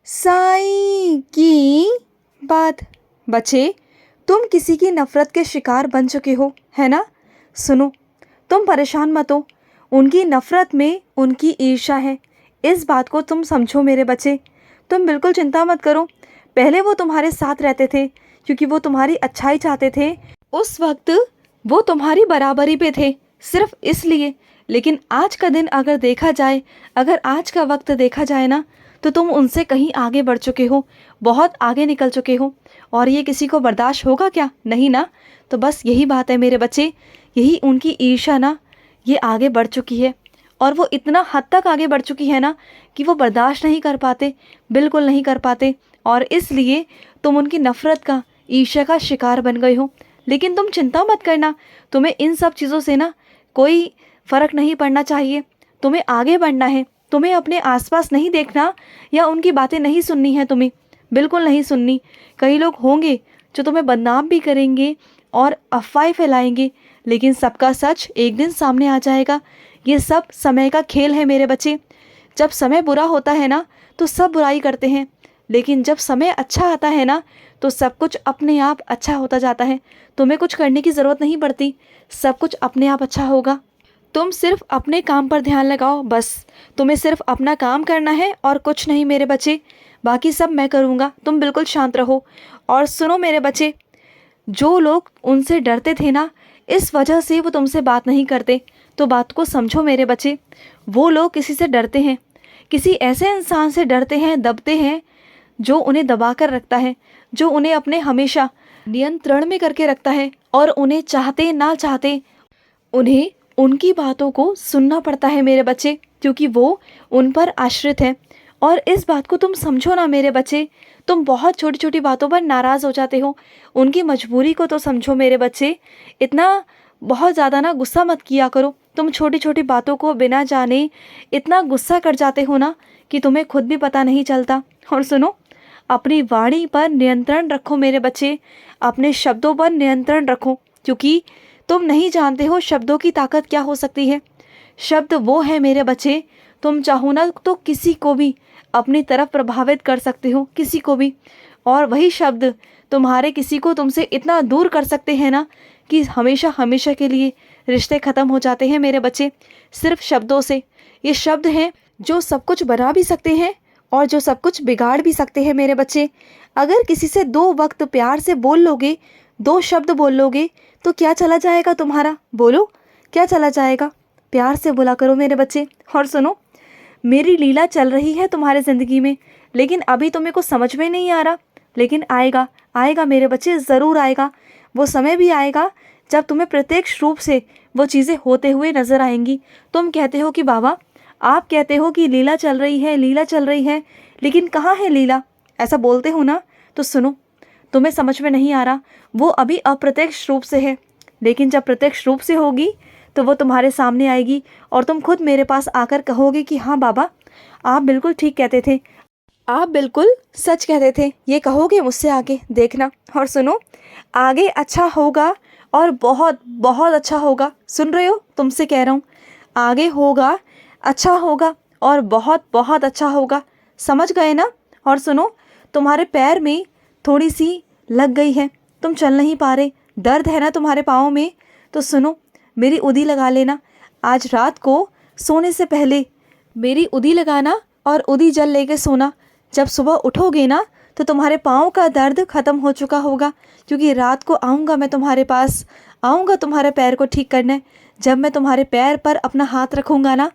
साईं की बात। बच्चे, तुम किसी की नफ़रत के शिकार बन चुके हो, है ना? सुनो, तुम परेशान मत हो। उनकी नफ़रत में उनकी ईर्ष्या है, इस बात को तुम समझो मेरे बच्चे। तुम बिल्कुल चिंता मत करो। पहले वो तुम्हारे साथ रहते थे क्योंकि वो तुम्हारी अच्छाई चाहते थे। उस वक्त वो तुम्हारी बराबरी पे थे, सिर्फ इसलिए। लेकिन आज का दिन अगर देखा जाए, अगर आज का वक्त देखा जाए ना, तो तुम उनसे कहीं आगे बढ़ चुके हो, बहुत आगे निकल चुके हो। और ये किसी को बर्दाश्त होगा क्या? नहीं ना। तो बस यही बात है मेरे बच्चे, यही उनकी ईर्ष्या ना, ये आगे बढ़ चुकी है। और वो इतना हद तक आगे बढ़ चुकी है ना कि वो बर्दाश्त नहीं कर पाते, बिल्कुल नहीं कर पाते। और इसलिए तुम उनकी नफ़रत का, ईर्ष्या का शिकार बन गए हो। लेकिन तुम चिंता मत करना, तुम्हें इन सब चीज़ों से ना कोई फ़र्क नहीं पड़ना चाहिए। तुम्हें आगे बढ़ना है, तुम्हें अपने आसपास नहीं देखना या उनकी बातें नहीं सुननी है, तुम्हें बिल्कुल नहीं सुननी। कई लोग होंगे जो तुम्हें बदनाम भी करेंगे और अफवाहें फैलाएंगे, लेकिन सबका सच एक दिन सामने आ जाएगा। ये सब समय का खेल है मेरे बच्चे। जब समय बुरा होता है ना, तो सब बुराई करते हैं, लेकिन जब समय अच्छा आता है ना, तो सब कुछ अपने आप अच्छा होता जाता है। तुम्हें कुछ करने की ज़रूरत नहीं पड़ती, सब कुछ अपने आप अच्छा होगा। तुम सिर्फ अपने काम पर ध्यान लगाओ, बस। तुम्हें सिर्फ अपना काम करना है और कुछ नहीं मेरे बच्चे। बाकी सब मैं करूँगा, तुम बिल्कुल शांत रहो। और सुनो मेरे बच्चे, जो लोग उनसे डरते थे ना, इस वजह से वो तुमसे बात नहीं करते। तो बात को समझो मेरे बच्चे। वो लोग किसी से डरते हैं, किसी ऐसे इंसान से डरते हैं, दबते हैं, जो उन्हें दबा कर रखता है, जो उन्हें अपने हमेशा नियंत्रण में करके रखता है। और उन्हें चाहते ना चाहते उन्हें उनकी बातों को सुनना पड़ता है मेरे बच्चे, क्योंकि वो उन पर आश्रित है। और इस बात को तुम समझो ना मेरे बच्चे। तुम बहुत छोटी छोटी बातों पर नाराज़ हो जाते हो, उनकी मजबूरी को तो समझो मेरे बच्चे। इतना बहुत ज़्यादा ना गुस्सा मत किया करो। तुम छोटी छोटी बातों को बिना जाने इतना गुस्सा कर जाते हो ना कि तुम्हें खुद भी पता नहीं चलता। और सुनो, अपनी वाणी पर नियंत्रण रखो मेरे बच्चे, अपने शब्दों पर नियंत्रण रखो, क्योंकि तुम नहीं जानते हो शब्दों की ताकत क्या हो सकती है। शब्द वो है मेरे बच्चे, तुम चाहो ना तो किसी को भी अपनी तरफ प्रभावित कर सकते हो, किसी को भी। और वही शब्द तुम्हारे किसी को तुमसे इतना दूर कर सकते हैं ना कि हमेशा हमेशा के लिए रिश्ते ख़त्म हो जाते हैं मेरे बच्चे, सिर्फ शब्दों से। ये शब्द हैं जो सब कुछ बना भी सकते हैं और जो सब कुछ बिगाड़ भी सकते हैं मेरे बच्चे। अगर किसी से 2 वक्त प्यार से बोल लोगे, 2 शब्द बोल लोगे, तो क्या चला जाएगा तुम्हारा? बोलो, क्या चला जाएगा? प्यार से बोला करो मेरे बच्चे। और सुनो, मेरी लीला चल रही है तुम्हारे ज़िंदगी में, लेकिन अभी तुम्हें कुछ समझ में नहीं आ रहा। लेकिन आएगा, आएगा मेरे बच्चे, ज़रूर आएगा। वो समय भी आएगा जब तुम्हें प्रत्यक्ष रूप से वो चीज़ें होते हुए नज़र आएंगी। तुम कहते हो कि बाबा, आप कहते हो कि लीला चल रही है, लीला चल रही है, लेकिन कहाँ है लीला? ऐसा बोलते हो ना? तो सुनो, तुम्हें समझ में नहीं आ रहा, वो अभी अप्रत्यक्ष रूप से है, लेकिन जब प्रत्यक्ष रूप से होगी तो वो तुम्हारे सामने आएगी और तुम खुद मेरे पास आकर कहोगे कि हाँ बाबा, आप बिल्कुल ठीक कहते थे, आप बिल्कुल सच कहते थे। ये कहोगे मुझसे आगे, देखना। और सुनो, आगे अच्छा होगा और बहुत बहुत अच्छा होगा। सुन रहे हो? तुमसे कह रहा हूँ, आगे होगा, अच्छा होगा और बहुत बहुत अच्छा होगा। समझ गए ना? और सुनो, तुम्हारे पैर में थोड़ी सी लग गई है, तुम चल नहीं पा रहे, दर्द है ना तुम्हारे पाँव में? तो सुनो, मेरी उदी लगा लेना। आज रात को सोने से पहले मेरी उदी लगाना और उदी जल लेके सोना। जब सुबह उठोगे ना, तो तुम्हारे पाँव का दर्द ख़त्म हो चुका होगा, क्योंकि रात को आऊँगा मैं तुम्हारे पास, आऊँगा तुम्हारे पैर को ठीक करने। जब मैं तुम्हारे पैर पर अपना हाथ रखूँगा ना,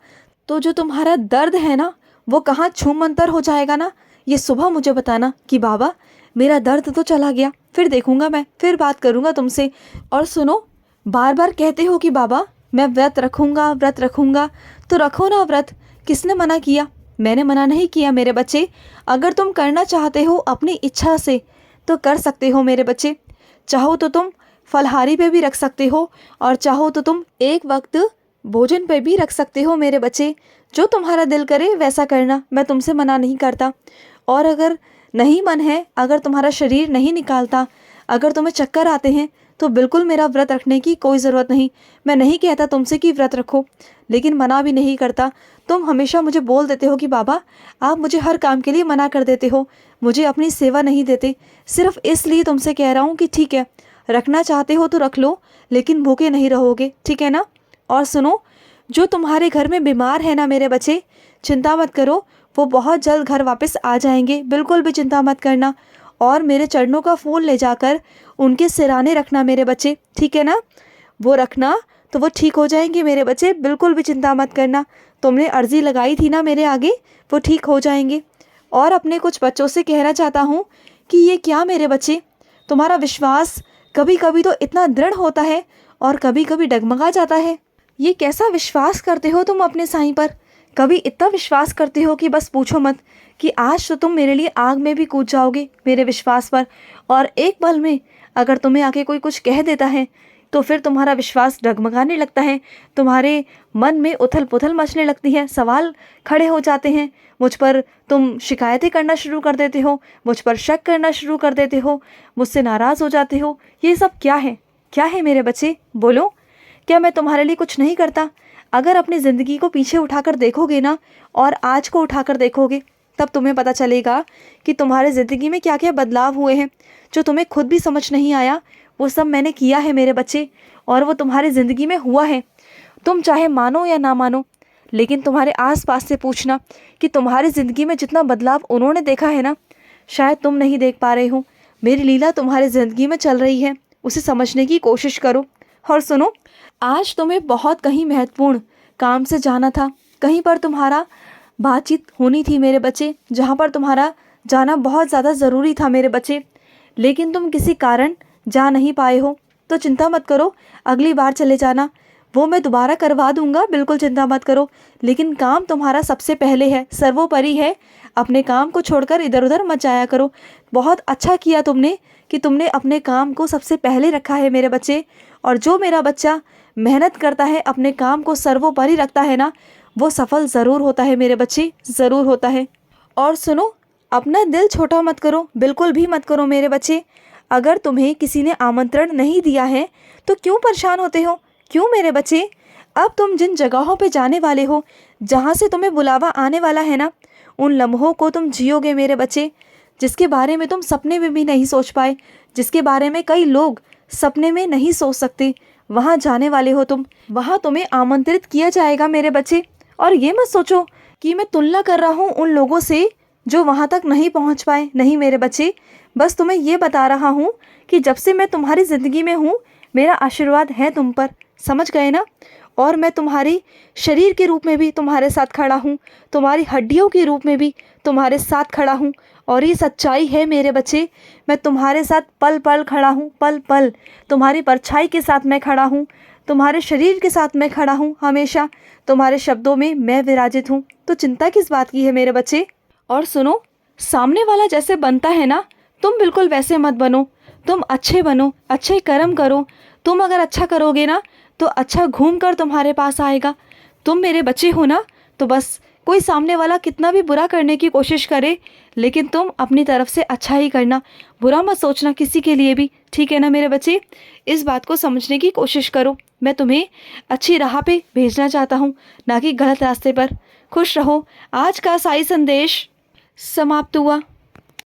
तो जो तुम्हारा दर्द है ना, वो कहाँ छूमंतर हो जाएगा ना। ये सुबह मुझे बताना कि बाबा, मेरा दर्द तो चला गया, फिर देखूँगा मैं, फिर बात करूँगा तुमसे। और सुनो, बार बार कहते हो कि बाबा मैं व्रत रखूँगा, व्रत रखूँगा, तो रखो ना व्रत। किसने मना किया? मैंने मना नहीं किया मेरे बच्चे। अगर तुम करना चाहते हो अपनी इच्छा से, तो कर सकते हो मेरे बच्चे। चाहो तो तुम फलहारी पे भी रख सकते हो, और चाहो तो तुम एक वक्त भोजन पे भी रख सकते हो मेरे बच्चे। जो तुम्हारा दिल करे वैसा करना, मैं तुमसे मना नहीं करता। और अगर नहीं मन है, अगर तुम्हारा शरीर नहीं निकालता, अगर तुम्हें चक्कर आते हैं, तो बिल्कुल मेरा व्रत रखने की कोई ज़रूरत नहीं। मैं नहीं कहता तुमसे कि व्रत रखो, लेकिन मना भी नहीं करता। तुम हमेशा मुझे बोल देते हो कि बाबा आप मुझे हर काम के लिए मना कर देते हो, मुझे अपनी सेवा नहीं देते। सिर्फ इसलिए तुमसे कह रहा हूँ कि ठीक है, रखना चाहते हो तो रख लो, लेकिन भूखे नहीं रहोगे, ठीक है ना? और सुनो, जो तुम्हारे घर में बीमार है ना मेरे बच्चे, चिंता मत करो, वो बहुत जल्द घर वापस आ जाएंगे, बिल्कुल भी चिंता मत करना। और मेरे चरणों का फूल ले जाकर उनके सिराने रखना मेरे बच्चे, ठीक है ना? वो रखना तो वो ठीक हो जाएंगे मेरे बच्चे, बिल्कुल भी चिंता मत करना। तुमने अर्जी लगाई थी ना मेरे आगे, वो ठीक हो जाएंगे। और अपने कुछ बच्चों से कहना चाहता हूँ कि ये क्या मेरे बच्चे, तुम्हारा विश्वास कभी कभी तो इतना दृढ़ होता है और कभी कभी डगमगा जाता है। ये कैसा विश्वास करते हो तुम अपने साईं पर? कभी इतना विश्वास करते हो कि बस पूछो मत, कि आज तो तुम मेरे लिए आग में भी कूद जाओगे मेरे विश्वास पर। और एक पल में अगर तुम्हें आके कोई कुछ कह देता है तो फिर तुम्हारा विश्वास डगमगाने लगता है, तुम्हारे मन में उथल पुथल मचने लगती है, सवाल खड़े हो जाते हैं मुझ पर, तुम शिकायतें करना शुरू कर देते हो, मुझ पर शक करना शुरू कर देते हो, मुझसे नाराज़ हो जाते हो। ये सब क्या है, क्या है मेरे बच्चे? बोलो, क्या मैं तुम्हारे लिए कुछ नहीं करता? अगर अपनी ज़िंदगी को पीछे उठाकर देखोगे ना, और आज को उठाकर देखोगे, तब तुम्हें पता चलेगा कि तुम्हारे ज़िंदगी में क्या क्या बदलाव हुए हैं। जो तुम्हें खुद भी समझ नहीं आया वो सब मैंने किया है मेरे बच्चे, और वो तुम्हारी ज़िंदगी में हुआ है। तुम चाहे मानो या ना मानो, लेकिन तुम्हारे आसपास से पूछना कि तुम्हारी ज़िंदगी में जितना बदलाव उन्होंने देखा है ना, शायद तुम नहीं देख पा रहे हो। मेरी लीला तुम्हारी ज़िंदगी में चल रही है, उसे समझने की कोशिश करो। और सुनो, आज तुम्हें बहुत कहीं महत्वपूर्ण काम से जाना था, कहीं पर तुम्हारा बातचीत होनी थी मेरे बच्चे, जहाँ पर तुम्हारा जाना बहुत ज़्यादा ज़रूरी था मेरे बच्चे, लेकिन तुम किसी कारण जा नहीं पाए हो। तो चिंता मत करो, अगली बार चले जाना, वो मैं दोबारा करवा दूंगा, बिल्कुल चिंता मत करो। लेकिन काम तुम्हारा सबसे पहले है, सर्वोपरि है। अपने काम को छोड़कर इधर उधर मत जाया करो। बहुत अच्छा किया तुमने कि तुमने अपने काम को सबसे पहले रखा है मेरे बच्चे। और जो मेरा बच्चा मेहनत करता है, अपने काम को सर्वोपरि रखता है ना, वो सफल ज़रूर होता है मेरे बच्चे, ज़रूर होता है। और सुनो, अपना दिल छोटा मत करो, बिल्कुल भी मत करो मेरे बच्चे। अगर तुम्हें किसी ने आमंत्रण नहीं दिया है तो क्यों परेशान होते हो? क्यों मेरे बच्चे? अब तुम जिन जगहों पे जाने वाले हो, जहाँ से तुम्हें बुलावा आने वाला है ना, उन लम्हों को तुम जियोगे मेरे बच्चे, जिसके बारे में तुम सपने में भी नहीं सोच पाए, जिसके बारे में कई लोग सपने में नहीं सोच सकते। वहाँ जाने वाले हो तुम, वहाँ तुम्हें आमंत्रित किया जाएगा मेरे बच्चे। और ये मत सोचो कि मैं तुलना कर रहा हूँ उन लोगों से जो वहाँ तक नहीं पहुँच पाए, नहीं मेरे बच्चे। बस तुम्हें ये बता रहा हूँ कि जब से मैं तुम्हारी ज़िंदगी में हूँ, मेरा आशीर्वाद है तुम पर, समझ गए ना? और मैं तुम्हारी शरीर के रूप में भी तुम्हारे साथ खड़ा हूँ, तुम्हारी हड्डियों के रूप में भी तुम्हारे साथ खड़ा हूँ। और ये सच्चाई है मेरे बच्चे, मैं तुम्हारे साथ पल पल खड़ा हूँ, पल पल तुम्हारी परछाई के साथ मैं खड़ा हूँ, तुम्हारे शरीर के साथ मैं खड़ा हूँ, हमेशा तुम्हारे शब्दों में मैं विराजित हूँ। तो चिंता किस बात की है मेरे बच्चे? और सुनो, सामने वाला जैसे बनता है ना, तुम बिल्कुल वैसे मत बनो। तुम अच्छे बनो, अच्छे कर्म करो। तुम अगर अच्छा करोगे ना तो अच्छा घूम कर तुम्हारे पास आएगा। तुम मेरे बच्चे हो ना, तो बस कोई सामने वाला कितना भी बुरा करने की कोशिश करे, लेकिन तुम अपनी तरफ से अच्छा ही करना, बुरा मत सोचना किसी के लिए भी, ठीक है ना मेरे बच्चे? इस बात को समझने की कोशिश करो। मैं तुम्हें अच्छी राह पे भेजना चाहता हूँ, ना कि गलत रास्ते पर। खुश रहो। आज का साई संदेश समाप्त हुआ।